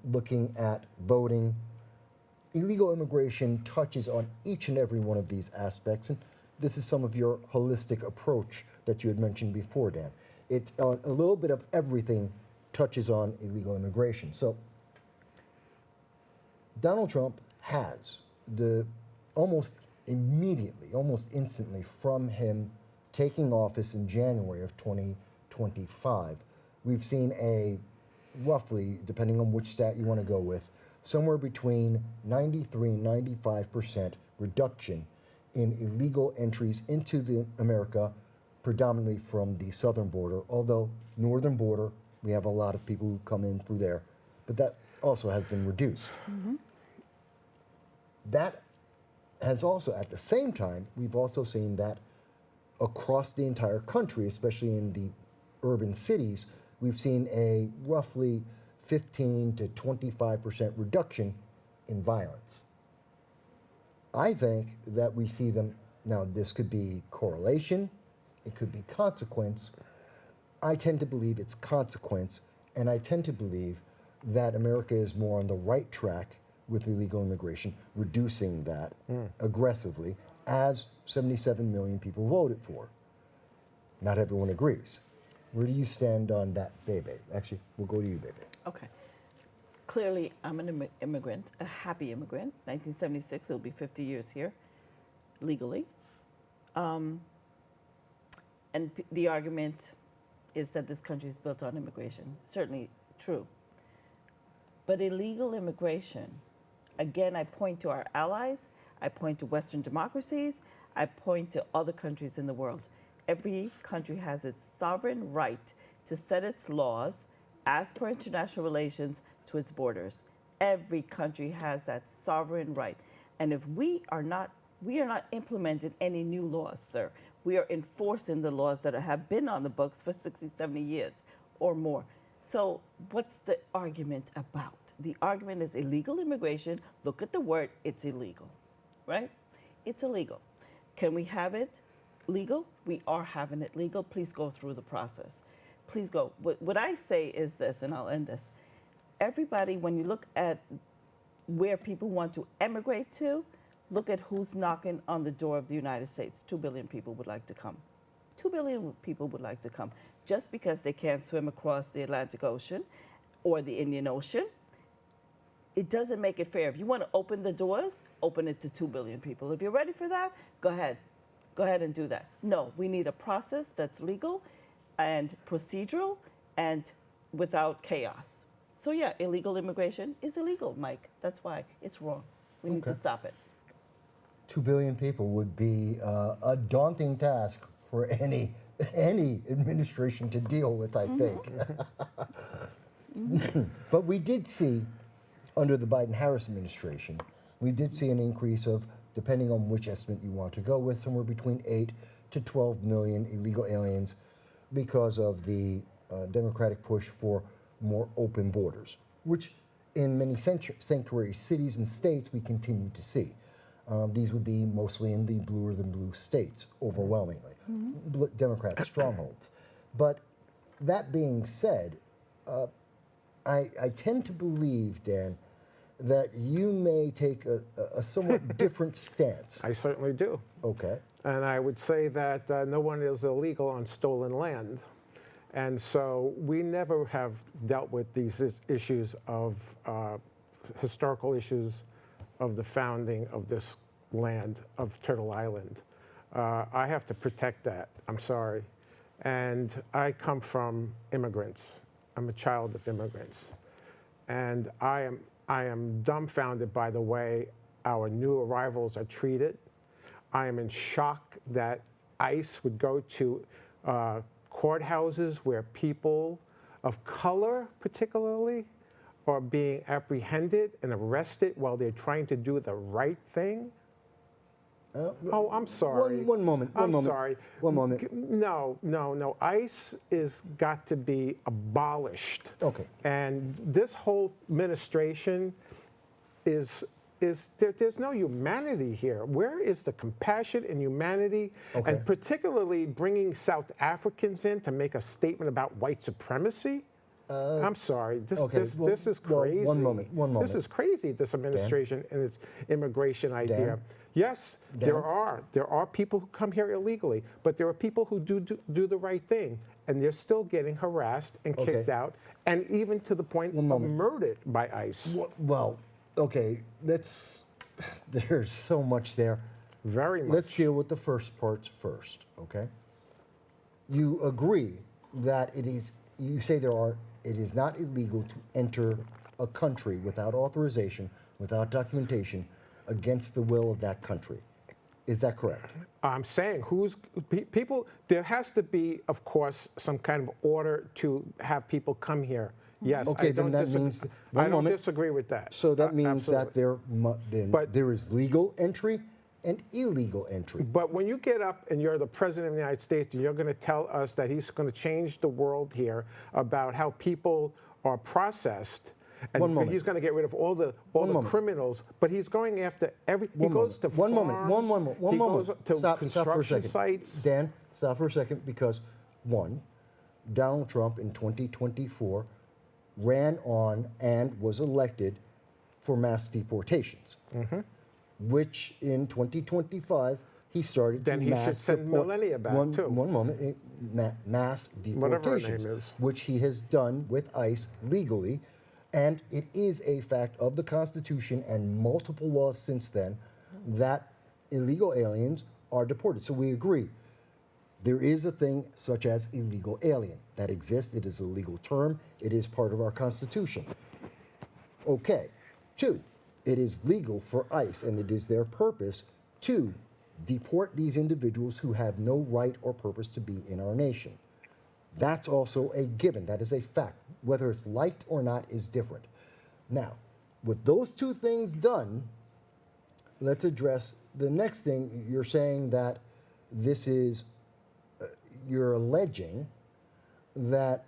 S1: looking at voting, illegal immigration touches on each and every one of these aspects, and this is some of your holistic approach that you had mentioned before, Dan. It's a little bit of everything touches on illegal immigration. So Donald Trump has almost immediately, almost instantly from him taking office in January of 2025, we've seen a roughly, depending on which stat you want to go with, somewhere between 93 and 95% reduction in illegal entries into America, predominantly from the southern border, although northern border, we have a lot of people who come in through there, but that also has been reduced. That has also, at the same time, we've also seen that across the entire country, especially in the urban cities, we've seen a roughly 15 to 25% reduction in violence. I think that we see them, now this could be correlation, it could be consequence. I tend to believe it's consequence, and I tend to believe that America is more on the right track with illegal immigration, reducing that aggressively, as 77 million people voted for. Not everyone agrees. Where do you stand on that, Bebe? Actually, we'll go to you, Bebe.
S3: Okay. Clearly, I'm an immigrant, a happy immigrant. 1976, it'll be 50 years here, legally. The argument is that this country is built on immigration. Certainly true. But illegal immigration, again, I point to our allies, I point to Western democracies, I point to other countries in the world. Every country has its sovereign right to set its laws as per international relations to its borders. Every country has that sovereign right. And if we are not implementing any new laws, sir. We are enforcing the laws that have been on the books for 60, 70 years or more. So what's the argument about? The argument is illegal immigration. Look at the word, it's illegal, right? It's illegal. Can we have it legal? We are having it legal. Please go through the process. Please go. What I say is this, and I'll end this. Everybody, when you look at where people want to emigrate to, look at who's knocking on the door of the United States. 2 billion people would like to come. 2 billion people would like to come. Just because they can't swim across the Atlantic Ocean or the Indian Ocean, it doesn't make it fair. If you want to open the doors, open it to 2 billion people. If you're ready for that, go ahead. go ahead and do that. No, we need a process that's legal and procedural and without chaos. So yeah, illegal immigration is illegal, Mike. That's why it's wrong. We need to
S1: Okay.
S3: stop it.
S1: 2 billion people would be a daunting task for any administration to deal with, I think. But we did see, under the Biden-Harris administration, we did see an increase of, depending on which estimate you want to go with, somewhere between 8 to 12 million illegal aliens because of the Democratic push for more open borders, which in many sanctuary cities and states we continue to see. These would be mostly in the bluer than blue states, overwhelmingly, Democrat strongholds. But that being said, I tend to believe, Dan, that you may take a somewhat different stance.
S2: I certainly do.
S1: Okay.
S2: And I would say that no one is illegal on stolen land. And so we never have dealt with these issues of historical issues of the founding of this land, of Turtle Island. I have to protect that. I'm sorry. And I come from immigrants. I'm a child of immigrants. And I am dumbfounded by the way our new arrivals are treated. I am in shock that ICE would go to courthouses where people of color, particularly, are being apprehended and arrested while they're trying to do the right thing. Oh, I'm sorry.
S1: One moment.
S2: I'm sorry.
S1: One moment.
S2: No. ICE is got to be abolished.
S1: Okay.
S2: And this whole administration is there's no humanity here. Where is the compassion and humanity?
S1: Okay.
S2: And particularly bringing South Africans in to make a statement about white supremacy? I'm sorry. This is crazy.
S1: One moment.
S2: This is crazy, this administration and its immigration idea.
S1: Dan?
S2: Yes,
S1: Dan?
S2: there are people who come here illegally, but there are people who do the right thing, and they're still getting harassed and kicked
S1: Okay.
S2: out, and even to the point of murdered by ICE.
S1: Well, okay, there's so much there.
S2: Very much.
S1: Let's deal with the first parts first, okay? You agree that it is not illegal to enter a country without authorization, without documentation, against the will of that country. Is that correct?
S2: I'm saying people, there has to be, of course, some kind of order to have people come here. Yes,
S1: Okay,
S2: I
S1: then
S2: don't
S1: that means,
S2: I don't disagree with that.
S1: So that means that
S2: Absolutely.
S1: there is legal entry and illegal entry.
S2: But when you get up and you're the president of the United States and you're going to tell us that he's going to change the world here about how people are processed, and
S1: One moment.
S2: he's going to get rid of all the criminals, but he's going after he goes to
S1: One moment.
S2: he goes to
S1: Stop for a
S2: construction
S1: second.
S2: sites.
S1: Dan, stop for a second because, one, Donald Trump in 2024 ran on and was elected for mass deportations, which in 2025 he started
S2: Then
S1: to
S2: he should
S1: mass
S2: send
S1: deport.
S2: millennia back, too.
S1: One moment, mass
S2: Whatever her
S1: deportations,
S2: name is.
S1: which he has done with ICE legally, and it is a fact of the Constitution and multiple laws since then that illegal aliens are deported. So we agree. There is a thing such as illegal alien that exists. It is a legal term. It is part of our Constitution. Okay. Two, it is legal for ICE, and it is their purpose to deport these individuals who have no right or purpose to be in our nation. That's also a given. That is a fact. Whether it's liked or not is different. Now, with those two things done, let's address the next thing. You're saying that this is, you're alleging that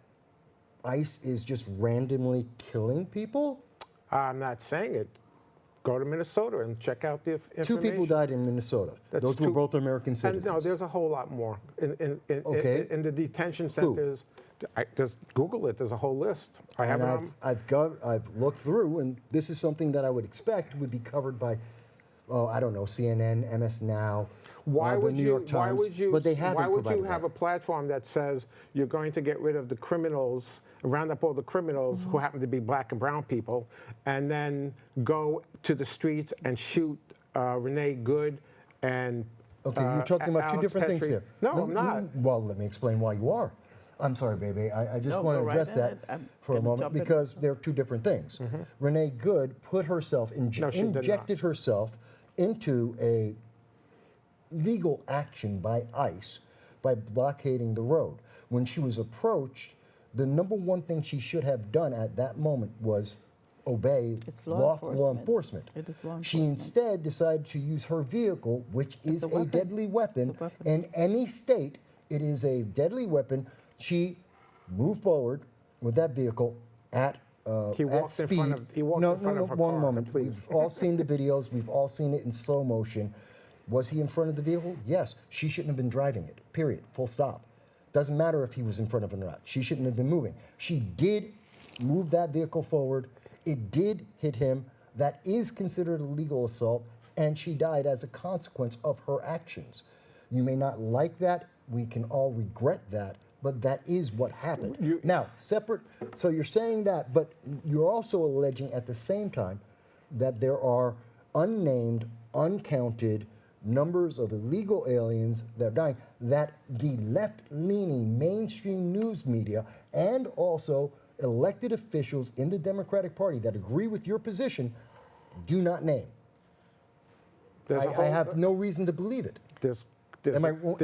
S1: ICE is just randomly killing people?
S2: I'm not saying it. Go to Minnesota and check out the information.
S1: 2 people died in Minnesota. Those were both American citizens.
S2: And no, there's a whole lot more.
S1: Okay.
S2: In the detention centers, just Google it. There's a whole list. I have
S1: And I've looked through, and this is something that I would expect would be covered by, I don't know, CNN, MS Now, the New York Times. But they haven't
S2: Why would
S1: provided
S2: you have
S1: that.
S2: a platform that says you're going to get rid of the criminals, round up all the criminals who happen to be black and brown people, and then go to the streets and shoot Renee Good and
S1: Okay, you're talking about two
S2: Alex
S1: different things
S2: Petrie.
S1: here.
S2: No,
S1: Let
S2: I'm
S1: me-
S2: not.
S1: Well, let me explain why you are. I'm sorry, Bebe. I just
S3: No,
S1: want
S3: go
S1: to
S3: right
S1: address
S3: ahead.
S1: that
S3: I'm
S1: for a
S3: gonna
S1: moment
S3: jump in
S1: because
S3: also.
S1: they're two different things. Renee Good put herself,
S2: No, she did not.
S1: injected herself into a legal action by ICE by blockading the road. When she was approached, the number one thing she should have done at that moment was obey
S3: It's law
S1: enforcement.
S3: It is law
S1: She
S3: enforcement.
S1: instead decided to use her vehicle, which is
S3: a
S1: a
S3: weapon.
S1: deadly weapon.
S3: It's a weapon.
S1: In any state, it is a deadly weapon. She moved forward with that vehicle at
S2: He
S1: at
S2: walked in
S1: speed.
S2: front of- he walked
S1: no,
S2: in front
S1: no,
S2: of
S1: no,
S2: a
S1: one
S2: car,
S1: moment.
S2: please.
S1: We've all seen the videos. We've all seen it in slow motion. Was he in front of the vehicle? Yes. She shouldn't have been driving it. Period. Full stop. Doesn't matter if he was in front of it or not. She shouldn't have been moving. She did move that vehicle forward. It did hit him. That is considered a legal assault, and she died as a consequence of her actions. You may not like that. We can all regret that, but that is what happened. Now, separate, so you're saying that, but you're also alleging at the same time that there are unnamed, uncounted numbers of illegal aliens that are dying, that the left-leaning mainstream news media and also elected officials in the Democratic Party that agree with your position do not name.
S2: There's a
S1: I
S2: whole-
S1: have no reason to believe it.
S2: There's
S1: Am I wrong,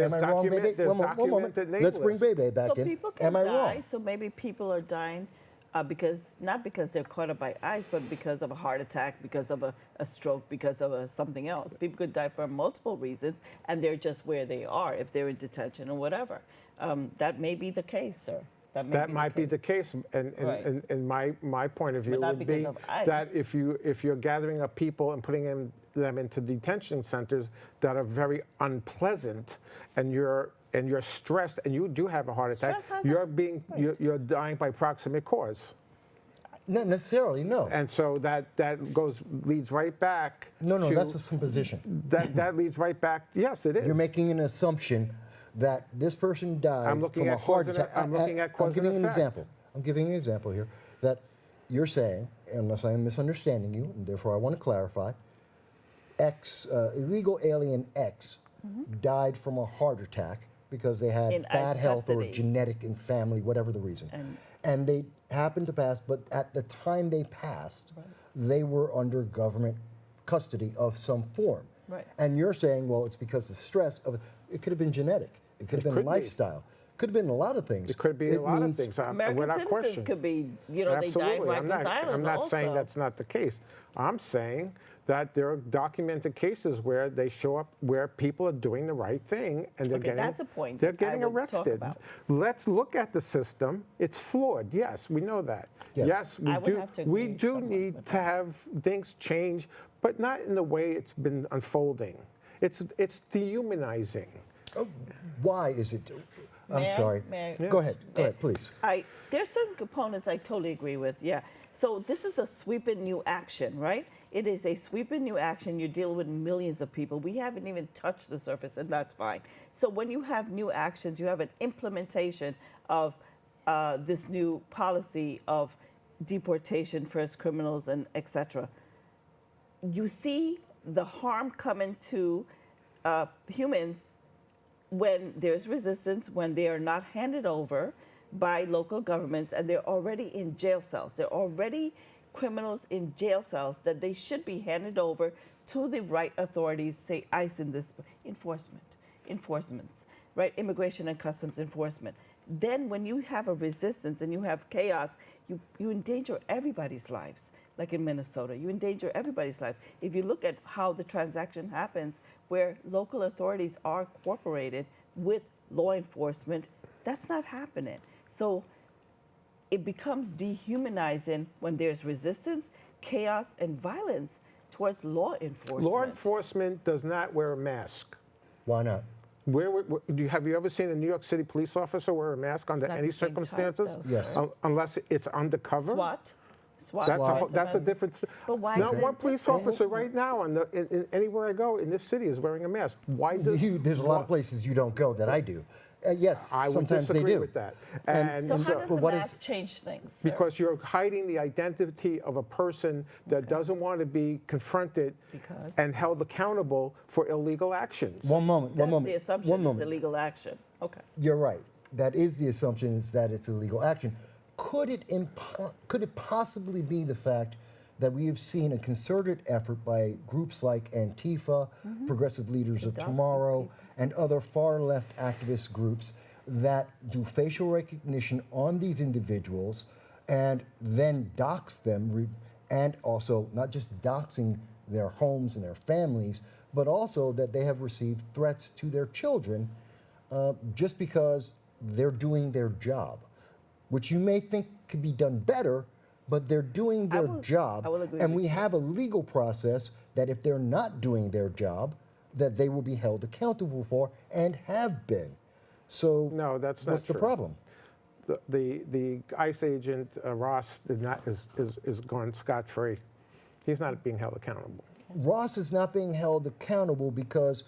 S1: Bebe?
S2: There's
S1: One moment.
S2: documented
S1: Let's bring
S2: name lists.
S1: Bebe back
S3: So
S1: in.
S3: people can
S1: Am I
S3: die.
S1: wrong?
S3: So maybe people are dying because not because they're caught up by ICE, but because of a heart attack, because of a stroke, because of something else. People could die for multiple reasons, and they're just where they are if they're in detention or whatever. That may be the case, sir.
S2: That might be the case, and
S3: Right.
S2: in my point of view
S3: not
S2: would
S3: because
S2: be
S3: of ICE.
S2: that if you're gathering up people and putting them into detention centers that are very unpleasant, and you're stressed and you do have a heart attack,
S3: Stress has
S2: you're dying by proximate cause,
S1: Not necessarily, no.
S2: and so that leads right back.
S1: No,
S2: to,
S1: that's a supposition.
S2: that leads right back. Yes, it is.
S1: You're making an assumption that this person died
S2: I'm looking
S1: from a
S2: at
S1: heart
S2: cause and-
S1: attack.
S2: I'm looking at cause
S1: I'm giving
S2: and
S1: an
S2: effect.
S1: example. I'm giving an example here that you're saying, unless I am misunderstanding you, and therefore I want to clarify, illegal alien X died from a heart attack because they had
S3: In
S1: bad
S3: ICE
S1: health or
S3: custody.
S1: genetic and family, whatever the reason. And they happened to pass, but at the time they passed, they were under government custody of some form.
S3: Right.
S1: And you're saying, well, it's because of stress of it could have been genetic. It could have been
S2: could be.
S1: lifestyle. Could have been a lot of things.
S2: It could be a lot of
S1: means-
S2: things.
S3: American
S2: without
S3: citizens
S2: question.
S3: could be, they died in
S2: Absolutely.
S3: Rikers Island
S2: I'm not
S3: also.
S2: saying that's not the case. I'm saying that there are documented cases where they show up where people are doing the right thing and they're
S3: Okay,
S2: getting
S3: that's a point
S2: they're
S3: I
S2: getting
S3: would talk
S2: arrested.
S3: about.
S2: Let's look at the system. It's flawed. Yes, we know that.
S1: Yes.
S2: we
S3: I would
S2: do.
S3: have to
S2: We
S3: agree
S2: do
S3: somewhat
S2: need
S3: with
S2: to
S3: that.
S2: have things change, but not in the way it's been unfolding. It's dehumanizing.
S1: Oh, why is it? I'm
S3: May I?
S1: sorry.
S3: May I?
S1: Go ahead. Go ahead, please.
S3: There's certain components I totally agree with. Yeah. So this is a sweeping new action, right? It is a sweeping new action. You're dealing with millions of people. We haven't even touched the surface, and that's fine. So when you have new actions, you have an implementation of this new policy of deportation, first criminals, and etc. You see the harm coming to humans when there's resistance, when they are not handed over by local governments, and they're already in jail cells. They're already criminals in jail cells that they should be handed over to the right authorities, say ICE in this enforcements, right? Immigration and Customs Enforcement. Then when you have a resistance and you have chaos, you endanger everybody's lives. Like in Minnesota, you endanger everybody's life. If you look at how the transaction happens, where local authorities are cooperated with law enforcement, that's not happening. So it becomes dehumanizing when there's resistance, chaos, and violence towards law enforcement.
S2: Law enforcement does not wear a mask.
S1: Why not?
S2: Have you ever seen a New York City police officer wear a mask under
S3: not
S2: any
S3: the same type,
S2: circumstances?
S3: though,
S1: Yes.
S3: sir.
S2: Unless it's undercover.
S3: SWAT.
S2: That's a different.
S3: But why
S2: Not
S3: is it
S2: one police
S3: different?
S2: officer right now in anywhere I go in this city is wearing a mask. Why does
S1: There's a lot of places you don't go that I do. Yes,
S2: I would
S1: sometimes they
S2: disagree
S1: do.
S2: with that.
S1: And-
S3: So how
S1: but
S3: does the
S1: what
S3: mask
S1: is-
S3: change things, sir?
S2: Because you're hiding the identity of a person that doesn't want to be confronted
S3: Because?
S2: and held accountable for illegal actions.
S1: One moment,
S3: That's
S1: one moment.
S3: the assumption.
S1: One
S3: It's
S1: moment.
S3: illegal action. Okay.
S1: You're right. That is the assumption, is that it's illegal action. Could it possibly be the fact that we have seen a concerted effort by groups like Antifa, Progressive Leaders of
S3: doxes
S1: Tomorrow,
S3: people.
S1: and other far-left activist groups that do facial recognition on these individuals and then dox them, and also not just doxing their homes and their families, but also that they have received threats to their children just because they're doing their job, which you may think could be done better, but they're doing their job.
S3: I will agree
S1: and
S3: with
S1: we
S3: you.
S1: have a legal process that if they're not doing their job, that they will be held accountable for and have been. So
S2: No, that's not
S1: what's the
S2: true.
S1: problem?
S2: The ICE agent, Ross, is gone scot-free. He's not being held accountable.
S1: Ross is not being held accountable because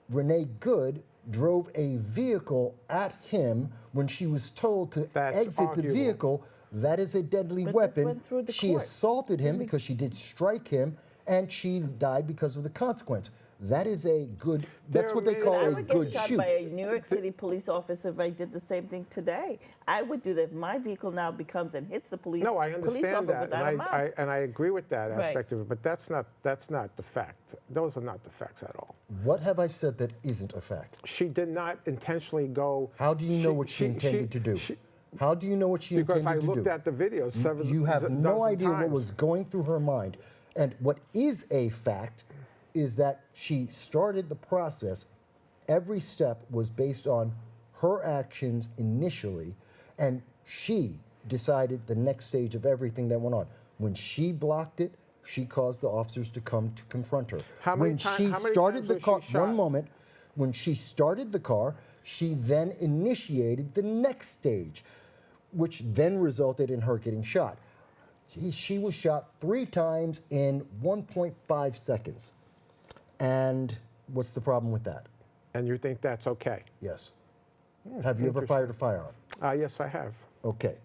S1: Renee Good drove a vehicle at him when she was told to
S2: That's
S1: exit the
S2: arguable.
S1: vehicle. That is a deadly
S3: But this
S1: weapon.
S3: went through the
S1: She
S3: court.
S1: assaulted him because she did strike him, and she died because of the consequence. That is a good, that's what they
S2: There-
S1: call
S3: I
S1: a
S3: would
S1: good
S3: get shot
S1: shoot.
S3: by a New York City police officer if I did the same thing today. I would do that. If my vehicle now becomes and hits the police,
S2: No, I
S3: police
S2: understand
S3: officer
S2: that,
S3: without a
S2: and
S3: mask.
S2: I agree with that
S3: Right.
S2: aspect of it, but that's not the fact. Those are not the facts at all.
S1: What have I said that isn't a fact?
S2: She did not intentionally go.
S1: How do you know what she intended to do? How do you know what she
S2: Because I
S1: intended to do?
S2: looked at the videos several
S1: You have no
S2: dozen
S1: idea what
S2: times.
S1: was going through her mind. And what is a fact is that she started the process. Every step was based on her actions initially, and she decided the next stage of everything that went on. When she blocked it, she caused the officers to come to confront her.
S2: How many
S1: When
S2: ti-
S1: she
S2: how many
S1: started
S2: times
S1: the
S2: was
S1: car,
S2: she shot?
S1: one moment, when she started the car, she then initiated the next stage, which then resulted in her getting shot. She was shot 3 times in 1.5 seconds. And what's the problem with that?
S2: And you think that's okay?
S1: Yes. Have you ever fired a firearm?
S2: Yes, I have.
S1: Okay.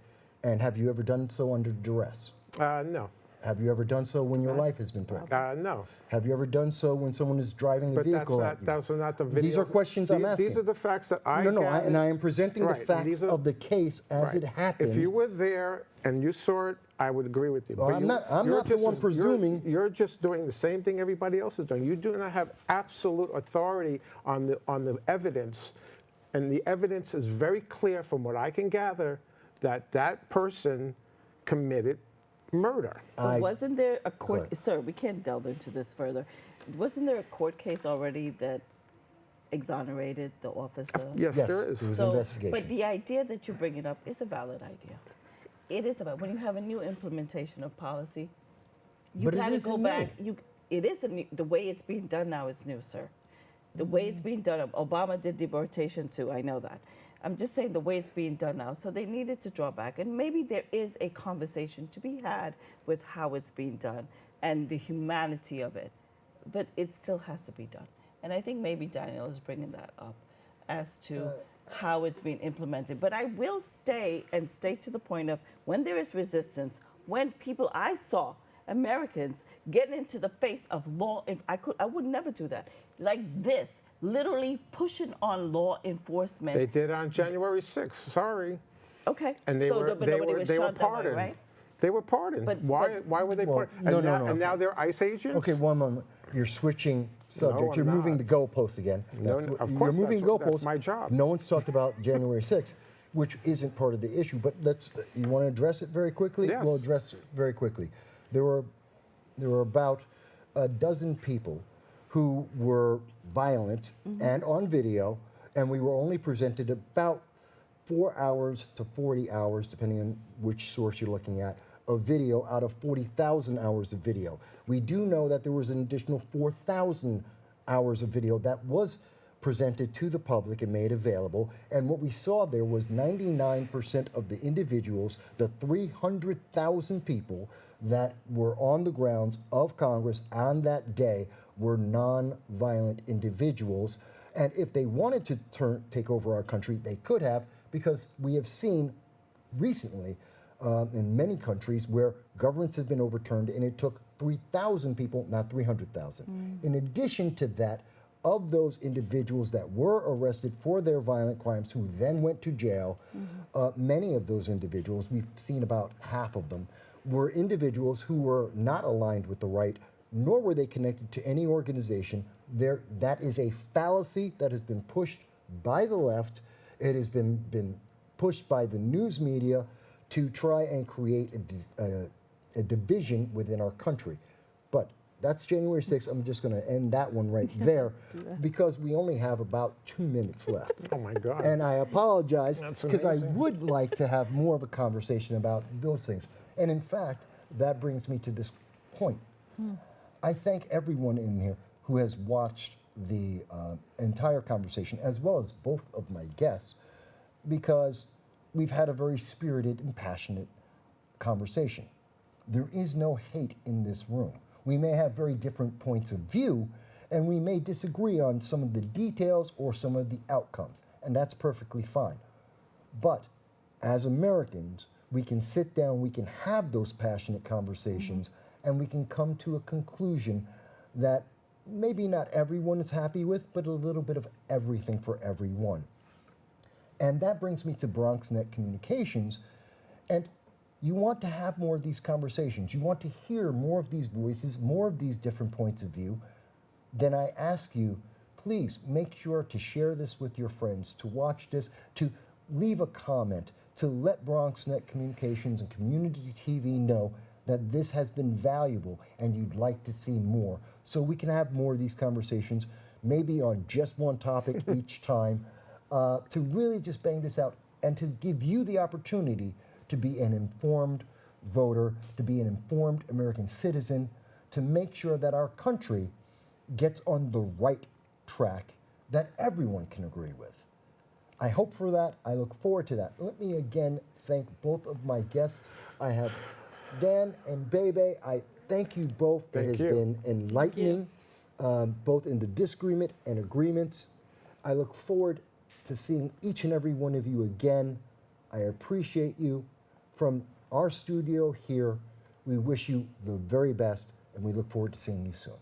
S1: And have you ever done so under duress?
S2: No.
S1: Have you ever done so when your life has been threatened?
S2: No.
S1: Have you ever done so when someone is driving a
S2: But that's
S1: vehicle
S2: not,
S1: at you?
S2: those are not the videos.
S1: These are questions I'm asking.
S2: These are the facts that I
S1: No,
S2: gathered.
S1: and I am presenting the
S2: Right,
S1: facts
S2: these are-
S1: of the case as
S2: Right.
S1: it happened.
S2: If you were there and you saw it, I would agree with you.
S1: Well,
S2: But
S1: I'm
S2: you-
S1: not- I'm
S2: you're
S1: not the
S2: just
S1: one
S2: as-
S1: presuming.
S2: You're just doing the same thing everybody else is doing. You do not have absolute authority on the evidence, and the evidence is very clear from what I can gather that that person committed murder.
S3: But wasn't there a court,
S1: Correct.
S3: sir, we can't delve into this further. Wasn't there a court case already that exonerated the officer?
S2: Yes,
S1: Yes,
S2: there is.
S1: it was
S3: So,
S1: investigation.
S3: but the idea that you're bringing up is a valid idea. It is about when you have a new implementation of policy, you
S1: But it
S3: got to
S1: isn't
S3: go
S1: new.
S3: back. It is a new, the way it's being done now is new, sir. The way it's being done, Obama did deportation too. I know that. I'm just saying the way it's being done now. So they needed to draw back, and maybe there is a conversation to be had with how it's being done and the humanity of it, but it still has to be done. And I think maybe Daniel is bringing that up as to how it's being implemented. But I will stay to the point of when there is resistance, when people I saw Americans getting into the face of law. I would never do that. Like this, literally pushing on law enforcement.
S2: They did on January 6th. Sorry.
S3: Okay.
S2: And they
S3: so
S2: were
S3: but nobody was
S2: they were
S3: shot that way,
S2: pardoned.
S3: right?
S2: They were pardoned.
S3: But-
S2: why were they
S1: Well,
S2: pardoned?
S1: no,
S2: and,
S1: no,
S2: now,
S1: no.
S2: and now they're ICE agents?
S1: Okay, one moment. You're switching subject.
S2: I'm
S1: You're moving
S2: not.
S1: the goalposts again.
S2: No,
S1: That's
S2: no,
S1: what-
S2: of
S1: you're
S2: course
S1: moving
S2: that's
S1: goalposts.
S2: my job.
S1: No one's talked about January 6th, which isn't part of the issue. But you want to address it very quickly?
S2: Yes.
S1: We'll address it very quickly. There were about a dozen people who were violent and on video, and we were only presented about 4 hours to 40 hours, depending on which source you're looking at, of video out of 40,000 hours of video. We do know that there was an additional 4,000 hours of video that was presented to the public and made available. And what we saw there was 99% of the individuals, the 300,000 people that were on the grounds of Congress on that day, were non-violent individuals. And if they wanted to take over our country, they could have, because we have seen recently in many countries where governments have been overturned and it took 3,000 people, not 300,000. In addition to that, of those individuals that were arrested for their violent crimes who then went to jail, many of those individuals, we've seen about half of them, were individuals who were not aligned with the right, nor were they connected to any organization. That is a fallacy that has been pushed by the left. It has been pushed by the news media to try and create a division within our country. But that's January 6th. I'm just going to end that one right there because we only have about 2 minutes left.
S2: Oh my God.
S1: And I apologize
S2: That's
S1: because I
S2: amazing.
S1: would like to have more of a conversation about those things. And in fact, that brings me to this point. I thank everyone in here who has watched the entire conversation, as well as both of my guests, because we've had a very spirited and passionate conversation. There is no hate in this room. We may have very different points of view, and we may disagree on some of the details or some of the outcomes, and that's perfectly fine. But as Americans, we can sit down, we can have those passionate conversations, and we can come to a conclusion that maybe not everyone is happy with, but a little bit of everything for everyone. And that brings me to BronxNet Communications. And you want to have more of these conversations. You want to hear more of these voices, more of these different points of view. Then I ask you, please make sure to share this with your friends, to watch this, to leave a comment, to let BronxNet Communications and Community TV know that this has been valuable and you'd like to see more. So we can have more of these conversations, maybe on just one topic each time, to really just bang this out and to give you the opportunity to be an informed voter, to be an informed American citizen, to make sure that our country gets on the right track that everyone can agree with. I hope for that. I look forward to that. Let me again thank both of my guests. I have Dan and Bebe. I thank you both.
S2: Thank
S1: it has
S2: you.
S1: been enlightening, both in the disagreement and agreements. I look forward to seeing each and every one of you again. I appreciate you. From our studio here, we wish you the very best, and we look forward to seeing you soon.